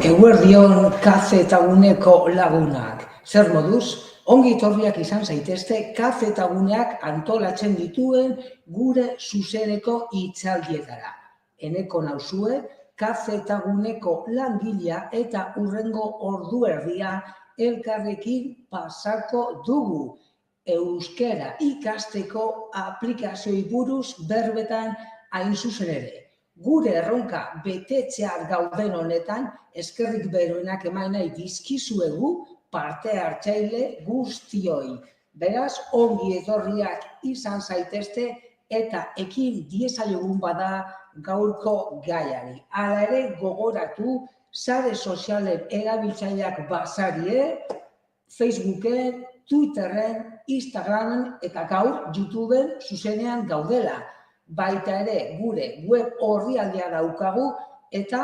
Eguerdion kazetaguneko lagunak. Zer moduz, ongi etorriak izan zaitezte kazetaguneak antolatzen dituen gure zuzeneko hitzaldietara. Eneko nauzue, kazetaguneko langilea eta hurrengo ordu erdia elkarrekin pasako dugu. Euskara ikasteko aplikazioi buruz berbetan hain zuzen ere. Gure erronka betetzear gauden honetan, eskerrik beroenak eman nahi dizkizuegu parte hartzaile guztioi. Beraz, ongi etorriak izan zaitezte eta ekin diezaiogun bada gaurko gaiari. Hala ere gogoratu, sare sozialen erabiltzaileak bazarie, Facebooken, Twitterren, Instagramen eta gaur YouTubeen zuzenean gaudela. Baita ere gure web orrialdea daukagu eta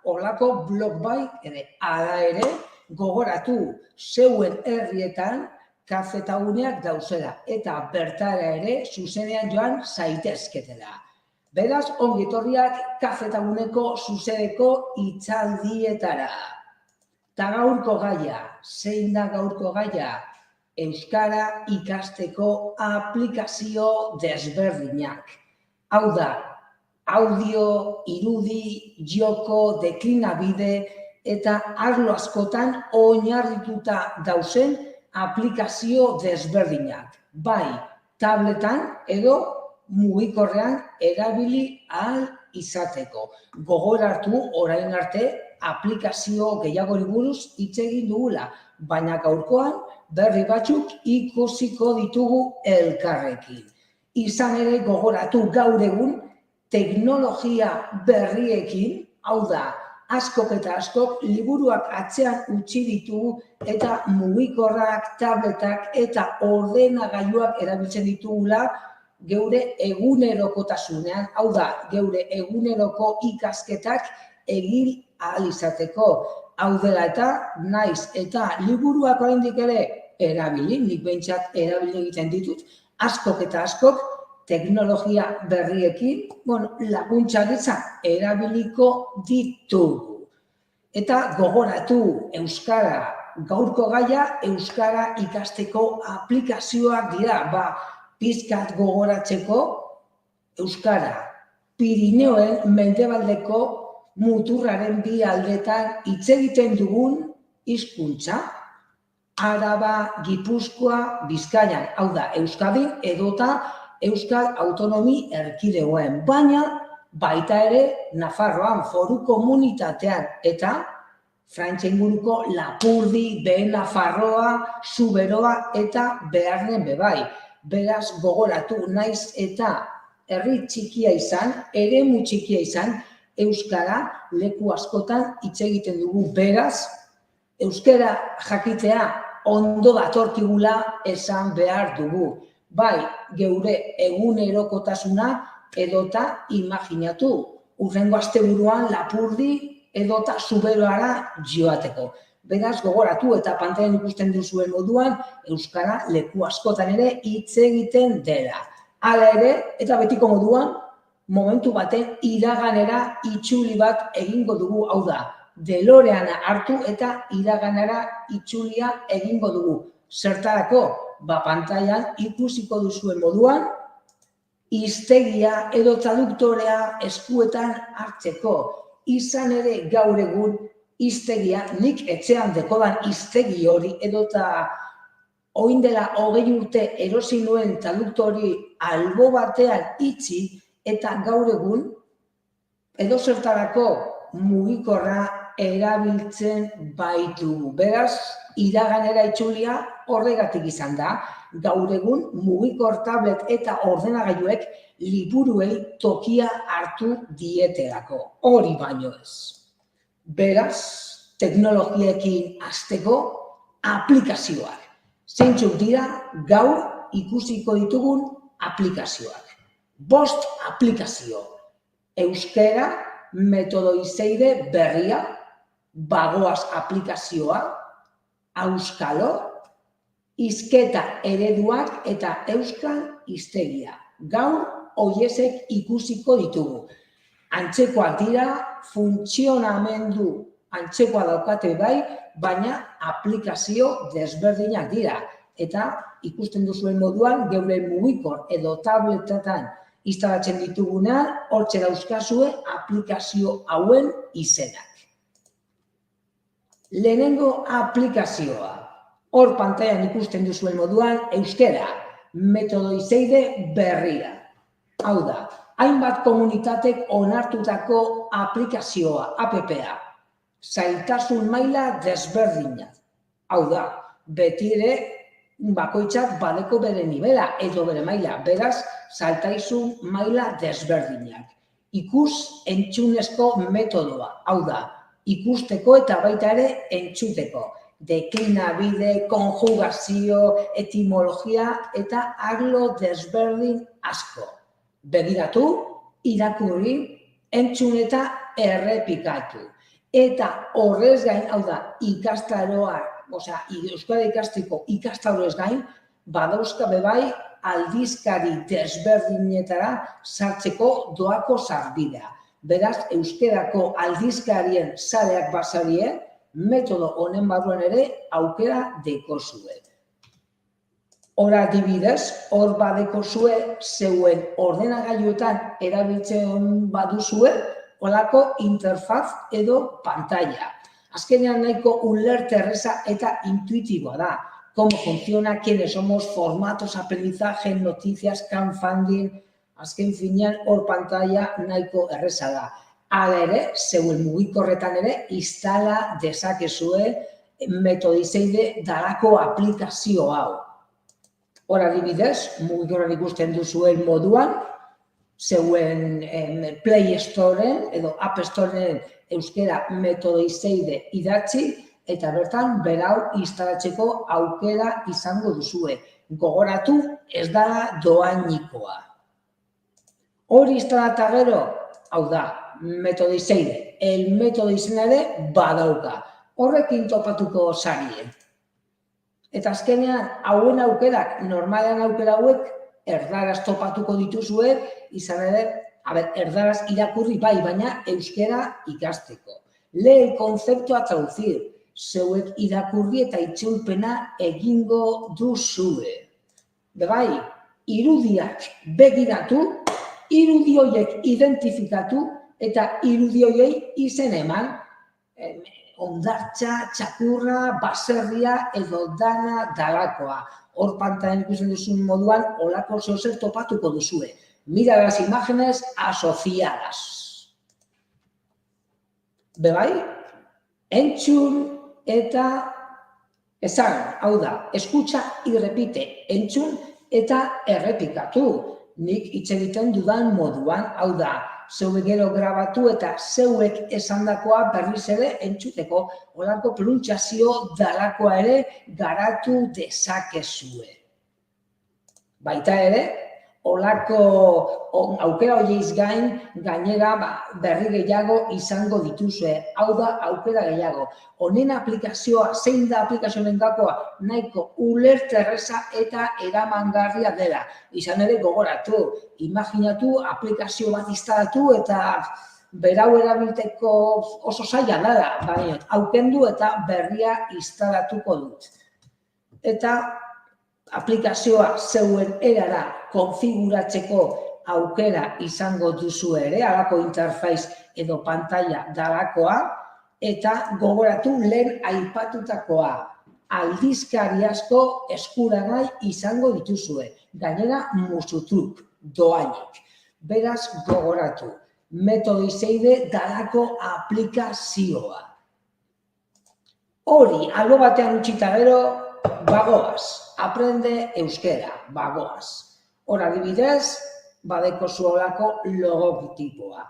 horlako blog bai ere. Hala ere gogoratu zeuen herrietan kazetaguneak dauzela eta bertara ere zuzenean joan zaitezketela. Beraz, ongi etorriak kazetaguneko zuzeneko hitzaldietara. Ta gaurko gaia, zein da gaurko gaia? Euskara ikasteko aplikazio desberdinak. Hau da, audio, irudi, joko, deklinabide eta arlo askotan oinarrituta dauzen aplikazio desberdinak. Bai, tabletan edo mugikorrean erabili ahal izateko. Gogoratu orain arte aplikazio gehiagori buruz hitz egin dugula, baina gaurkoan berri batzuk ikusiko ditugu elkarrekin. Izan ere gogoratu gaur egun teknologia berriekin, hau da, askok eta askok liburuak atzean utzi ditugu eta mugikorrak, tabletak eta ordenagailuak erabiltzen ditugula geure egunerokotasunean, hau da, geure eguneroko ikasketak egin ahal izateko. Hau dela eta naiz eta liburuak oraindik ere erabili, nik behintzat erabili egiten ditut, askok eta askok teknologia berriekin laguntza gisa erabiliko ditugu. Eta gogoratu euskara, gaurko gaia euskara ikasteko aplikazioak dira. Pizkat gogoratzeko euskara Pirineoen mendebaldeko muturraren bi aldetan hitz egiten dugun hizkuntza. Araba, Gipuzkoa, Bizkaian, hau da, Euskadin edota Euskal Autonomi Erkidegoen, baina baita ere Nafarroan, Foru Komunitatean eta Frantzia inguruko Lapurdi, Behe Nafarroa, Zuberoa eta Bearnen bebai. Beraz gogoratu naiz eta herri txikia izan, eremu txikia izan, euskara leku askotan hitz egiten dugu. Beraz, euskara jakitea ondo datorkigula esan behar dugu. Bai, geure egunerokotasuna edota imaginatu. Hurrengo asteburuan Lapurdi edota Zuberoara joateko. Beraz, gogoratu eta pantailan ikusten duzuen moduan, euskara leku askotan ere hitz egiten dela. Hala ere, eta betiko moduan, momentu baten iraganera itzuli bat egingo dugu, hau da, DeLoreana hartu eta iraganera itzulia egingo dugu. Zertarako, pantailan ikusiko duzuen moduan, hiztegia edo traduktorea eskuetan hartzeko. Izan ere gaur egun hiztegia, nik etxean dekodan hiztegi hori edota orain dela 20 urte erosi nuen traduktori albo batean itxi eta gaur egun edozertarako mugikorra erabiltzen baitugu. Beraz, iraganera itzulia horregatik izan da. Gaur egun mugikor tablet eta ordenagailuek liburuei tokia hartu dietelako. Hori baino ez. Beraz, teknologiekin hasteko aplikazioak. Zeintzuk dira gaur ikusiko ditugun aplikazioak. 5 aplikazio. Euskara metodoizeide berria, Bagoaz aplikazioa, Auskalo, hizketa ereduak eta euskal hiztegia. Gaur hoiesek ikusiko ditugu. Antzekoak dira funtzionamendu antzekoa daukate bai, baina aplikazio desberdinak dira. Eta ikusten duzuen moduan, geure mugikor edo tabletetan instalatzen ditugunean, hortxe dauzkazue aplikazio hauen izenak. Lehenengo aplikazioa. Hor pantailan ikusten duzuen moduan, euskera, metodo izeide berria. Hau da, hainbat komunitatek onartutako aplikazioa, app-a. Zailtasun maila desberdinak. Hau da, beti ere bakoitzak badeko bere nivela edo bere maila, beraz, zailtasun maila desberdinak. Ikus entzunezko metodoa, hau da, ikusteko eta baita ere entzuteko. Deklinabide, konjugazio, etimologia eta arlo desberdin asko. Begiratu, irakurri, entzun eta errepikatu. Eta horrez gain, hau da, ikastaroa, euskara ikasteko ikastaroez gain, badauzka bebai aldizkari desberdinetara sartzeko doako sarbidea. Beraz, euskerako aldizkarien zaleak bazarie, metodo honen barruan ere aukera dekozue. Hor adibidez, hor badekozue zeuen ordenagailuetan erabiltzen baduzue, holako interfaz edo pantalla. Azkenean nahiko ulertu erreza eta intuitiboa da. Cómo funciona, quiénes somos, formatos, aprendizaje, noticias, crowdfunding, azken finean hor pantalla nahiko erreza da. Hala ere, zeuen mugikorretan ere, instala dezakezue metodizeide dalako aplikazio hau. Hor adibidez, mugikorran ikusten duzuen moduan, zeuen Play Storeen edo App Storeen euskera metodizeide idatzi, eta bertan berau instalatzeko aukera izango duzue. Gogoratu, ez da doainikoa. Hori instalata gero, hau da, metodizeide. El metodizena ere badauka. Horrekin topatuko zarie. Eta azkenean, hauen aukerak, normalean aukera hauek, erdaraz topatuko dituzue, izan ere, erdaraz irakurri bai, baina euskera ikasteko. Lee el concepto a traducir. Zeuek irakurri eta itzulpena egingo duzue. Bebai, irudiak begiratu, irudi horiek identifikatu eta irudi horiei izen eman. Hondartza, txakurra, baserria edo dana dalakoa. Hor pantailan ikusten duzun moduan, holako zeozer topatuko duzue. Mira las imágenes asociadas. Bebai, entzun eta esan, hau da, escucha y repite, entzun eta errepikatu. Nik hitz egiten dudan moduan, hau da, zeuek gero grabatu eta zeuek esandakoa berriz ere entzuteko, holako pronuntziazio dalakoa ere garatu dezakezue. Baita ere, holako aukera horieiz gain, gainera berri gehiago izango dituzue. Hau da, aukera gehiago. Honen aplikazioa, zein da aplikazioen gakoa, nahiko ulertu erreza eta eramangarria dela. Izan ere gogoratu, imaginatu aplikazio bat instalatu eta berau erabilteko oso zaila dela. Baina, aukendu eta berria instalatuko dut. Eta aplikazioa zeuen erara konfiguratzeko aukera izango duzu ere, halako interfaiz edo pantalla dalakoa, eta gogoratu lehen aipatutakoa. Aldizkari asko eskuragai izango dituzue, gainera musutruk, doainik. Beraz gogoratu, metodizeide dalako aplikazioa. Hori, albo batean utxita gero, bagoaz, aprende euskera, bagoaz. Hor adibidez, badeko zuolako logotipoa.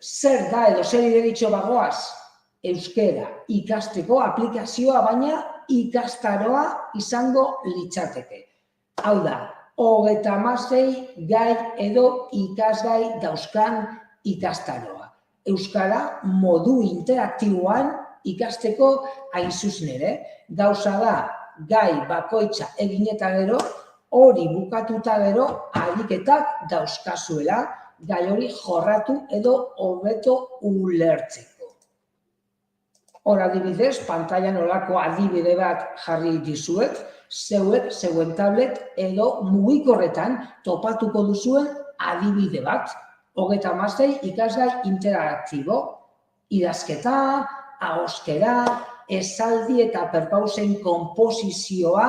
Zer da edo zer ireditxo bagoaz? Euskera ikasteko aplikazioa, baina ikastaroa izango litzateke. Hau da, 36 gai edo ikasgai dauzkan ikastaroa. Euskara modu interaktiboan ikasteko hain zuzen ere. Gauza da, gai bakoitza egin eta gero, hori bukatuta gero, ariketak dauzkazuela, gai hori jorratu edo hobeto ulertzeko. Hor adibidez, pantailan olako adibide bat jarri dizuet, zeuen tablet edo mugikorretan topatuko duzuen adibide bat. 36 ikasgai interaktibo, idazketa, ahoskera, esaldi eta perpausen konposizioa,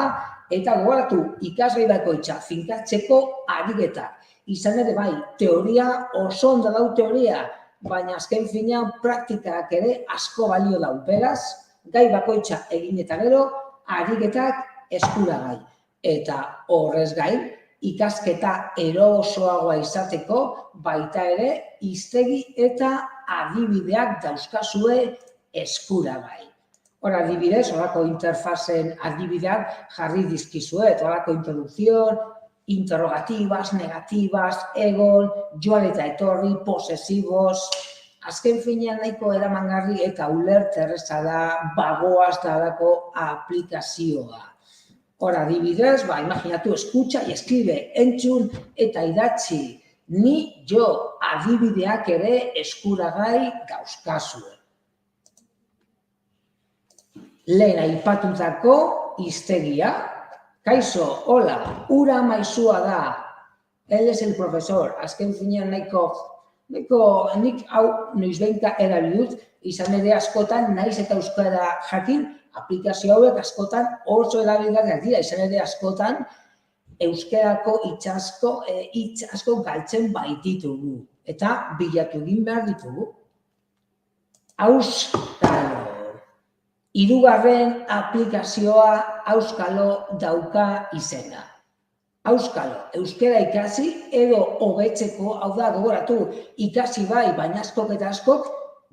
eta gogoratu ikasgai bakoitza finkatzeko ariketa. Izan ere bai, teoria oso ondo dau teoria, baina azken finean praktikak ere asko balio dau. Beraz, gai bakoitza egin eta gero, ariketak eskuragai. Eta horrez gain, ikasketa erosoagoa izateko, baita ere, hiztegi eta adibideak dauzkazue eskuragai. Hor adibidez, horako interfazen adibideak jarri dizkizuet, horako introducción, interrogativas, negativas, egon, joan eta etorri, posesivos, azken finean nahiko eramangarri eta ulerterreza da, bagoaz dalako aplikazioa. Hor adibidez, imaginatu, escucha y escribe, entzun eta idatzi, ni jo adibideak ere eskuragai dauzkazue. Lehen aipatutako hiztegia, kaixo, hola, ura maizua da, él es el profesor, azken finean nik hau noizbehinka erabiltut, izan ere askotan naiz eta euskara jakin, aplikazio hauek askotan oso erabilgarriak dira, izan ere askotan euskarako hitz asko galtzen baititugu, eta bilatu egin behar ditugu. Auskalo. Hirugarren aplikazioa Auskalo dauka izena. Auskalo, euskara ikasi edo hobetzeko, hau da, gogoratu, ikasi bai, baina askok eta askok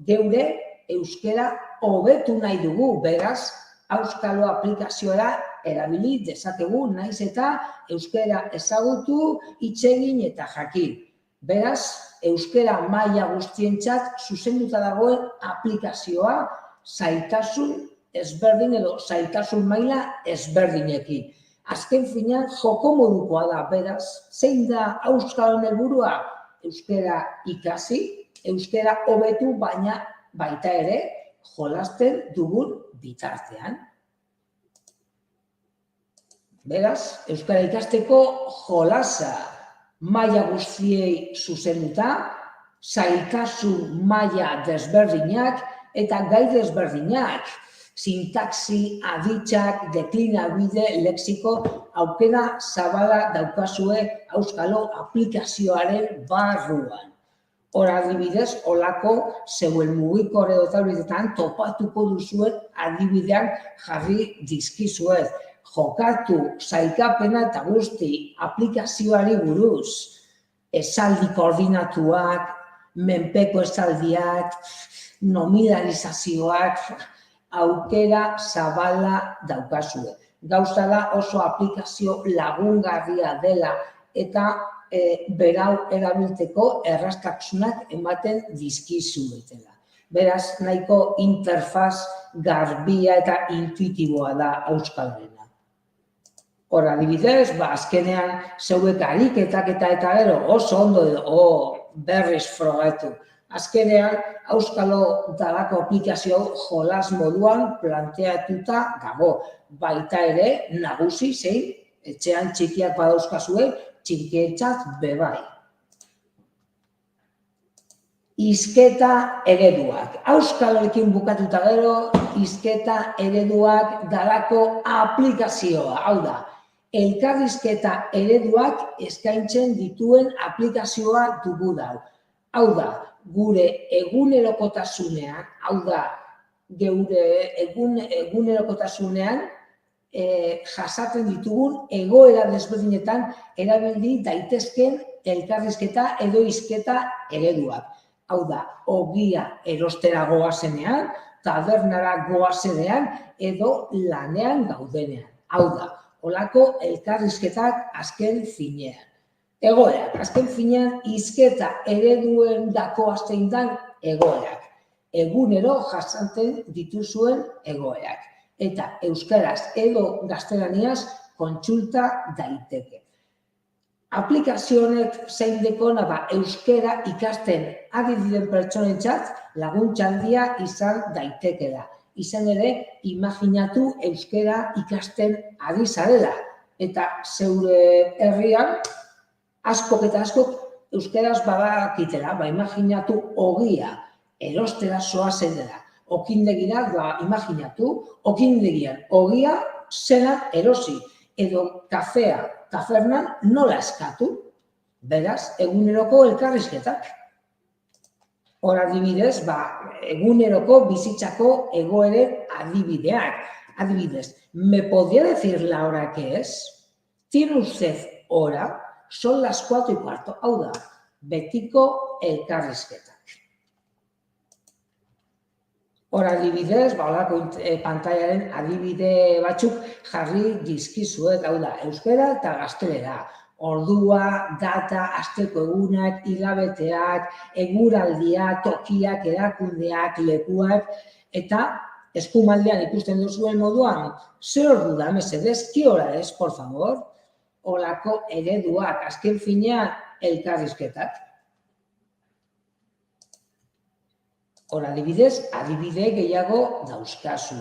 geure euskara hobetu nahi dugu, beraz, Auskalo aplikazioa erabili dezakegu, naiz eta euskara ezagutu, hitz egin eta jakin. Beraz, euskara maila guztientzat zuzenduta dagoen aplikazioa zailtasun ezberdin edo zailtasun maila ezberdinekin. Azken finean joko modukoa da, beraz, zein da Auskaloen helburua? Euskara ikasi, euskara hobetu, baina baita ere jolasten dugun bitartean. Beraz, euskara ikasteko jolasa maila guztiei zuzenduta, zailtasun maila desberdinak eta gai desberdinak, sintaxi, aditzak, deklinabide, lexiko, aukera zabala daukazue Auskalo aplikazioaren barruan. Hor adibidez, holako zeuen mugikor edo tabletetan topatuko duzuen adibideak jarri dizkizuet. Jokatu, sailkapena eta guzti aplikazioari buruz, esaldi koordinatuak, menpeko esaldiak, nominalizazioak, aukera zabala daukazue. Gauza da oso aplikazio lagungarria dela eta berau erabiltzeko erraztasunak ematen dizkizuetela. Beraz, nahiko interfaz garbia eta intuitiboa da Auskalorena. Hor adibidez, azkenean zeuek ariketak eta gero oso ondo edo berriz frogatu. Azkenean, Auskalo dalako aplikazio jolas moduan planteatuta dago. Baita ere, nagusi zein, etxean txikiak badauzkazue, txikientzat bebai. Hizketa ereduak. Auskalorekin bukatuta gero, hizketa ereduak dalako aplikazioa. Hau da, elkarrizketa ereduak eskaintzen dituen aplikazioa dugu dau. Hau da, gure egunerokotasunean, jasaten ditugun egoera desberdinetan erabili daitezken elkarrizketa edo hizketa ereduak. Hau da, ogia erostera goazenean, tabernara goazenean edo lanean gaudenean. Hau da, holako elkarrizketak azken finean. Egoerak, azken finean, hizketa ereduen dako azteindan egoerak. Egunero jasaten dituzuen egoerak. Eta euskaraz edo gaztelaniaz kontsulta daiteke. Aplikazionek zein dekona euskara ikasten ari diren pertsonentzat laguntza handia izan daitekela. izan ere, imaginatu euskara ikasten ari zarela. Eta zeure herrian, askok eta askok euskaraz badakitela, imaginatu ogia, erostera zoazen dela. Okindegira, imaginatu, okindegian ogia zela erosi, edo kafea, tafernan nola eskatu, beraz, eguneroko elkarrizketak. Hor adibidez, eguneroko bizitzako egoeren adibideak. Adibidez, ¿me podría decir la hora que es? ¿Tiene usted hora? Son las 4:15. Hau da, betiko elkarrizketak. Hor adibidez, holako pantailaren adibide batzuk jarri dizkizuet, hau da, euskara eta gaztelera. Ordua, data, asteko egunak, hilabeteak, eguraldiak, tokiak, erakundeak, lekuak, eta eskumaldean ikusten duzuen moduan, zer ordu da, mesedez, ¿qué hora es, por favor? Holako ereduak, azken finean, elkarrizketak. Hor adibidez, adibide gehiago dauzkazu,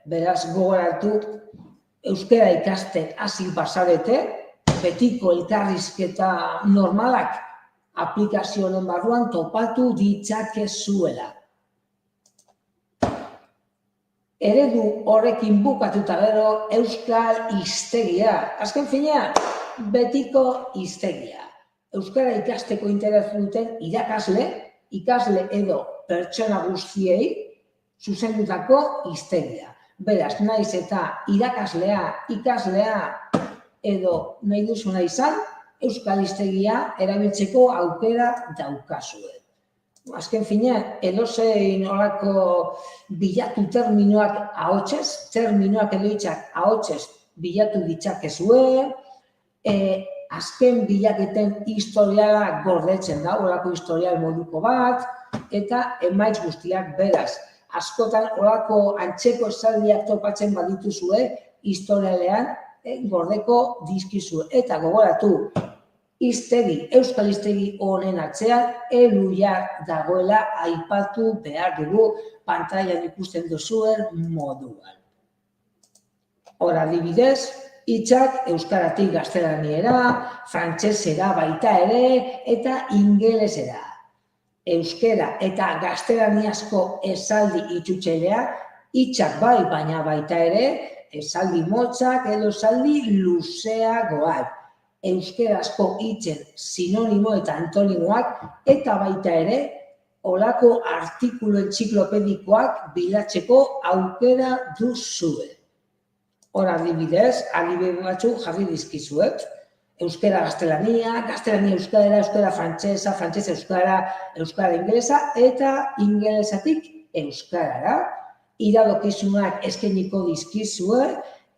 Beraz, gogoratu, euskara ikasten hasi bazarete, betiko elkarrizketa normalak aplikazio honen barruan topatu ditzakezuela. Eredu horrekin bukatuta gero euskal hiztegia. Azken finean, betiko hiztegia. Euskara ikasteko interes duten ikasle edo pertsona guztiei zuzendutako hiztegia. Beraz, naiz eta ikaslea edo nahi duzuna izan, euskal hiztegia erabiltzeko aukera daukazue. Azken finean, edozein horako bilatu terminoak ahotsez, terminoak edo hitzak ahotsez bilatu ditzakezue, azken bilaketen historiala gordetzen da, horako historial moduko bat, eta emaitz guztiak beraz. Askotan horako antzeko esaldiak topatzen badituzue, historialean gordeko dizkizu. Eta gogoratu, euskal hiztegi honen atzean, eluiar dagoela aipatu behar dugu pantailan ikusten duzuen moduan. Hor adibidez, hitzak euskaratik gaztelaniera, frantsesera baita ere, eta ingelesera. Euskara eta gaztelaniazko esaldi itxutxelea, hitzak baina baita ere, esaldi motzak edo esaldi luzeagoak. Euskarazko hitzen sinonimo eta antonimoak eta baita ere holako artikulu entziklopedikoak bilatzeko aukera duzue. Hor adibidez, adibide batzuk jarri dizkizuet. Euskara gaztelania, gaztelania euskara, euskara frantsesa, frantsesa euskara, euskara ingelesa eta ingelesatik euskarara. Iradokizunak eskainiko dizkizue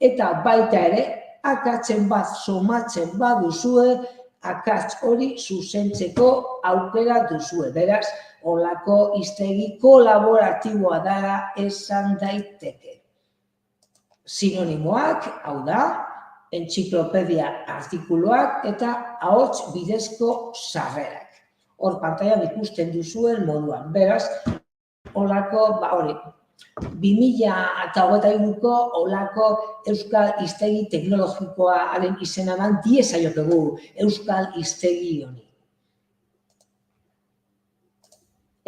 eta baita ere akatzen bat somatzen baduzue, akats hori zuzentzeko aukera duzue. Beraz, holako hiztegi kolaboratiboa dela esan daiteke. Sinonimoak, hau da, entziklopedia artikuluak eta ahots bidezko sarrerak. Hor pantailan ikusten duzuen moduan. Beraz, holako, 2023ko holako euskal hiztegi teknologikoaren izena eman diezaiokegu euskal hiztegi honi.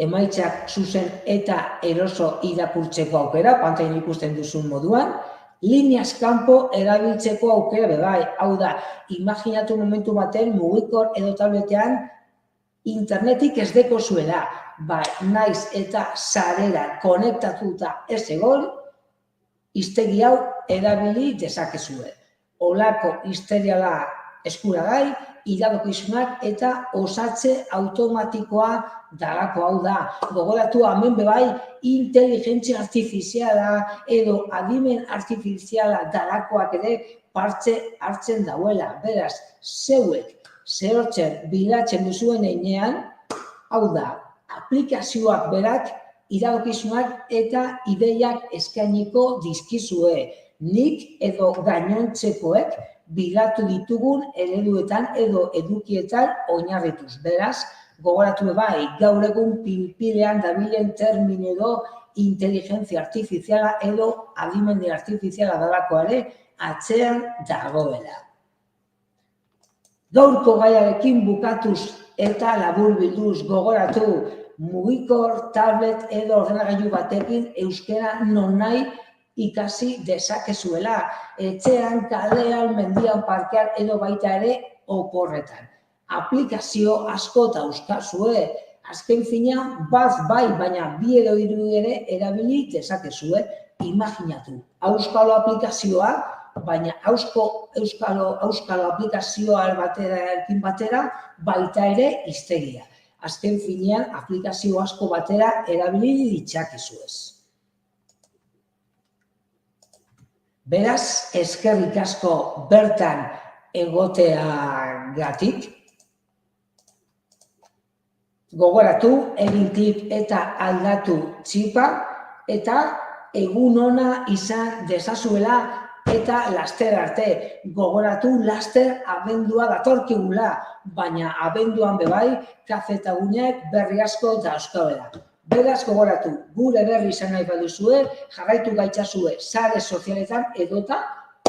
Emaitzak zuzen eta eroso irakurtzeko aukera, pantailan ikusten duzun moduan, lineaz kanpo erabiltzeko aukera bebai. Hau da, imaginatu momentu baten mugikor edo tabletean internetik ez deko zuela, naiz eta sarera konektatuta ez egon, hiztegi hau erabili dezakezue. Holako hizteriala eskuragai, iradokizunak eta osatze automatikoa dalako, hau da. Gogoratu hemen bebai inteligentzia artifiziala edo adimen artifiziala dalakoak ere partxe hartzen dauela. Beraz, zeuek zehortzen bilatzen duzuen heinean, hau da, aplikazioak berak iradokizunak eta ideiak eskainiko dizkizue. Nik edo gainontzekoek bilatu ditugun ereduetan edo edukietan oinarrituz. Beraz, gogoratu bai, gaur egun pilpilean dabilen termino edo inteligentzia artifiziala edo adimendi artifiziala dalakoare atzean dagoela. Gaurko gaiarekin bukatuz eta laburbilduz gogoratu mugikor, tablet edo ordenagailu batekin euskara nonahi ikasi dezakezuela, etxean, kalean, mendian, parkean edo baita ere oporretan. Aplikazio asko dauzkazue, azken finean bat bai, baina bi edo hiru ere erabili dezakezue, imaginatu. Auskalo aplikazioa, baina auskalo aplikazioa batera baita ere hiztegia. Azken finean aplikazio asko batera erabili ditzakezuez. Beraz, eskerrik asko bertan egoteagatik. Gogoratu, egin klik eta aldatu txipa eta egun ona izan dezazuela eta laster arte. Gogoratu, laster abendua datorkigula, baina abenduan bebai kafetaguneak berri asko dauzkabela. Beraz, gogoratu, gure berri izan nahi baduzue, jarraitu gaitzazue sare sozialetan edota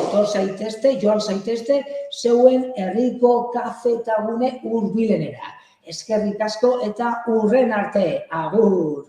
etor zaitezte, joan zaitezte, zeuen herriko kafetagune hurbilenera. Eskerrik asko eta hurren arte, agur!